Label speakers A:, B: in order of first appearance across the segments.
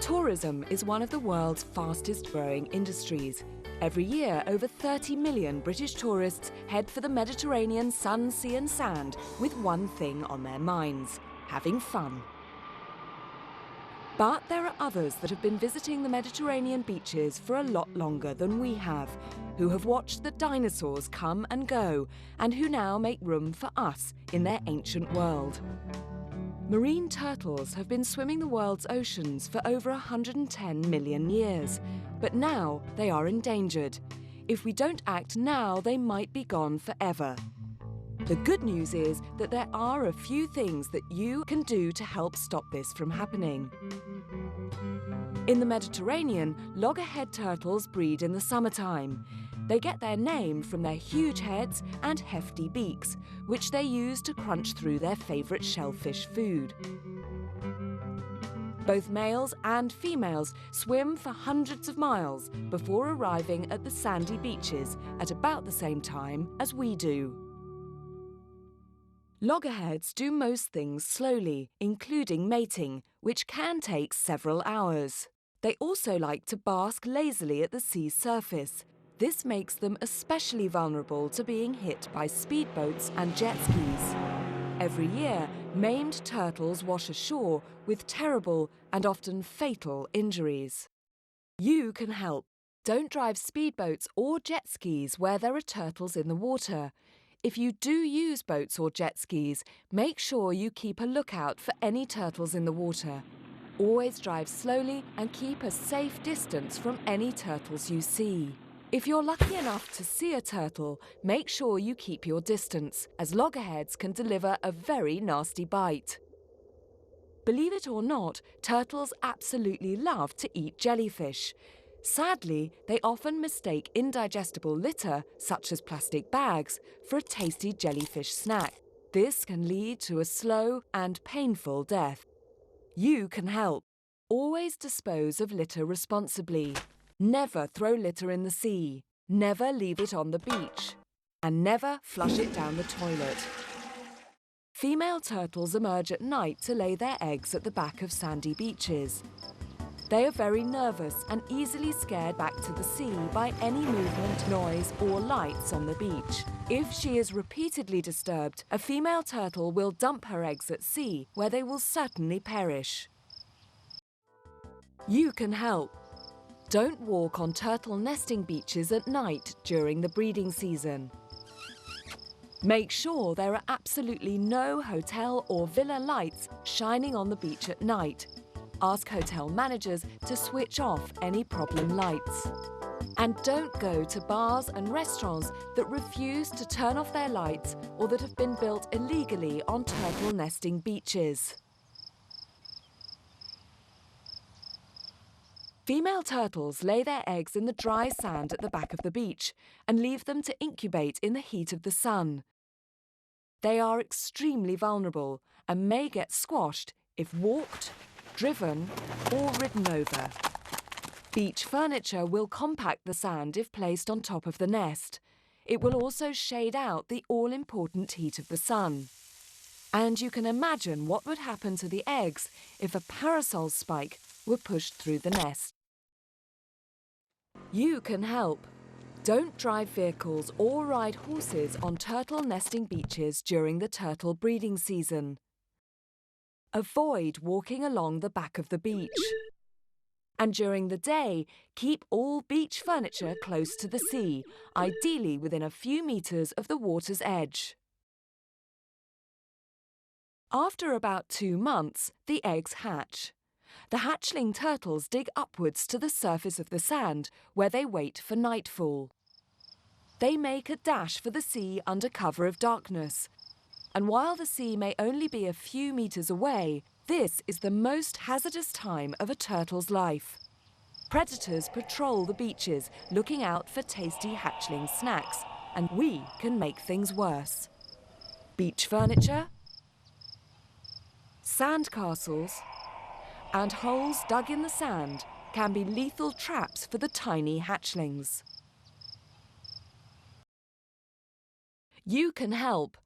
A: Tourism is one of the world's fastest-growing industries. Every year, over 30 million British tourists head for the Mediterranean sun, sea and sand with one thing on their minds: having fun. But there are others that have been visiting the Mediterranean beaches for a lot longer than we have, who have watched the dinosaurs come and go, and who now make room for us in their ancient world. Marine turtles have been swimming the world's oceans for over 110 million years, but now they are endangered. If we don't act now, they might be gone forever. The good news is that there are a few things that you can do to help stop this from happening. In the Mediterranean, loggerhead turtles breed in the summertime. They get their name from their huge heads and hefty beaks, which they use to crunch through their favourite shellfish food. Both males and females swim for hundreds of miles before arriving at the sandy beaches at about the same time as we do. Loggerheads do most things slowly, including mating, which can take several hours. They also like to bask lazily at the sea's surface. This makes them especially vulnerable to being hit by speedboats and jet skis. Every year, maimed turtles wash ashore with terrible and often fatal injuries. You can help. Don't drive speedboats or jet skis where there are turtles in the water. If you do use boats or jet skis, make sure you keep a lookout for any turtles in the water. Always drive slowly and keep a safe distance from any turtles you see. If you're lucky enough to see a turtle, make sure you keep your distance, as loggerheads can deliver a very nasty bite. Believe it or not, turtles absolutely love to eat jellyfish. Sadly, they often mistake indigestible litter, such as plastic bags, for a tasty jellyfish snack. This can lead to a slow and painful death. You can help. Always dispose of litter responsibly. Never throw litter in the sea. Never leave it on the beach. And never flush it down the toilet. Female turtles emerge at night to lay their eggs at the back of sandy beaches. They are very nervous and easily scared back to the sea by any movement, noise or lights on the beach. If she is repeatedly disturbed, a female turtle will dump her eggs at sea, where they will certainly perish. You can help. Don't walk on turtle nesting beaches at night during the breeding season. Make sure there are absolutely no hotel or villa lights shining on the beach at night. Ask hotel managers to switch off any problem lights. And don't go to bars and restaurants that refuse to turn off their lights or that have been built illegally on turtle nesting beaches. Female turtles lay their eggs in the dry sand at the back of the beach and leave them to incubate in the heat of the sun. They are extremely vulnerable and may get squashed if walked, driven or ridden over. Beach furniture will compact the sand if placed on top of the nest. It will also shade out the all-important heat of the sun. And you can imagine what would happen to the eggs if a parasol spike were pushed through the nest. You can help. Don't drive vehicles or ride horses on turtle nesting beaches during the turtle breeding season. Avoid walking along the back of the beach. And during the day, keep all beach furniture close to the sea, ideally within a few meters of the water's edge. After about 2 months, the eggs hatch. The hatchling turtles dig upwards to the surface of the sand, where they wait for nightfall. They make a dash for the sea under cover of darkness. And while the sea may only be a few meters away, this is the most hazardous time of a turtle's life. Predators patrol the beaches, looking out for tasty hatchling snacks, and we can make things worse. Beach furniture, sand castles, and holes dug in the sand can be lethal traps for the tiny hatchlings. You can help.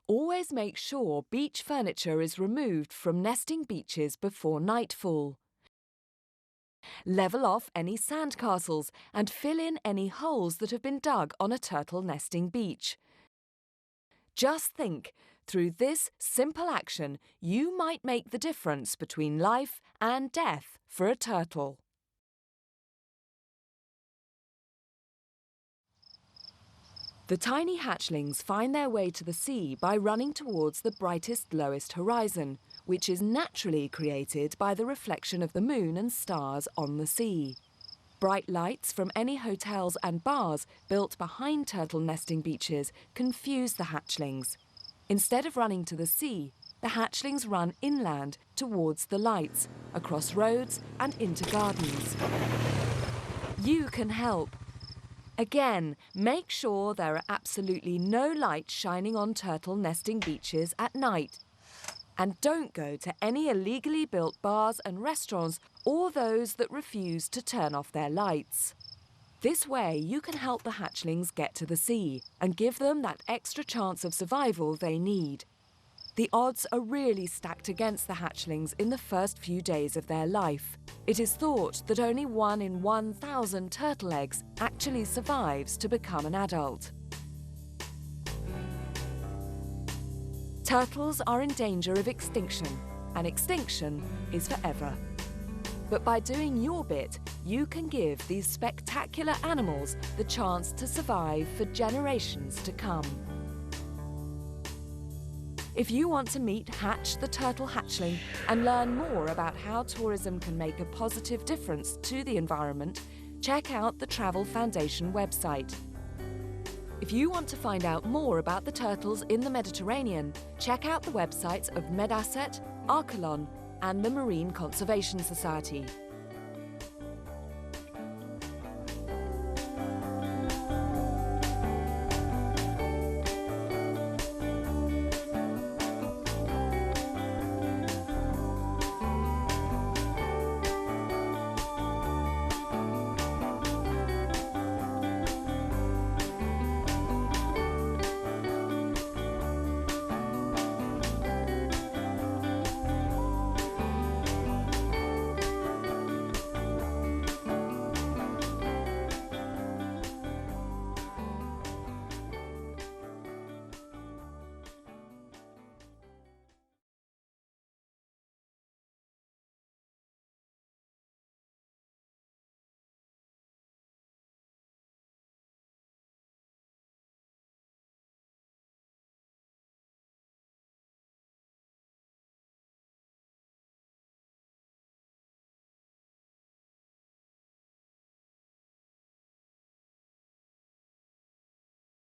A: Always make sure beach furniture is removed from nesting beaches before nightfall. Level off any sandcastles and fill in any holes that have been dug on a turtle nesting beach. Just think, through this simple action, you might make the difference between life and death for a turtle. The tiny hatchlings find their way to the sea by running towards the brightest, lowest horizon, which is naturally created by the reflection of the moon and stars on the sea. Bright lights from any hotels and bars built behind turtle nesting beaches confuse the hatchlings. Instead of running to the sea, the hatchlings run inland towards the lights, across roads and into gardens. You can help. Again, make sure there are absolutely no lights shining on turtle nesting beaches at night. And don't go to any illegally built bars and restaurants or those that refuse to turn off their lights. This way you can help the hatchlings get to the sea and give them that extra chance of survival they need. The odds are really stacked against the hatchlings in the first few days of their life. It is thought that only 1 in 1,000 turtle eggs actually survives to become an adult. Turtles are in danger of extinction, and extinction is forever. But by doing your bit, you can give these spectacular animals the chance to survive for generations to come. If you want to meet Hatch the turtle hatchling and learn more about how tourism can make a positive difference to the environment, check out the Travel Foundation website. If you want to find out more about the turtles in the Mediterranean, check out the websites of Medasset, Archelon, and the Marine Conservation Society.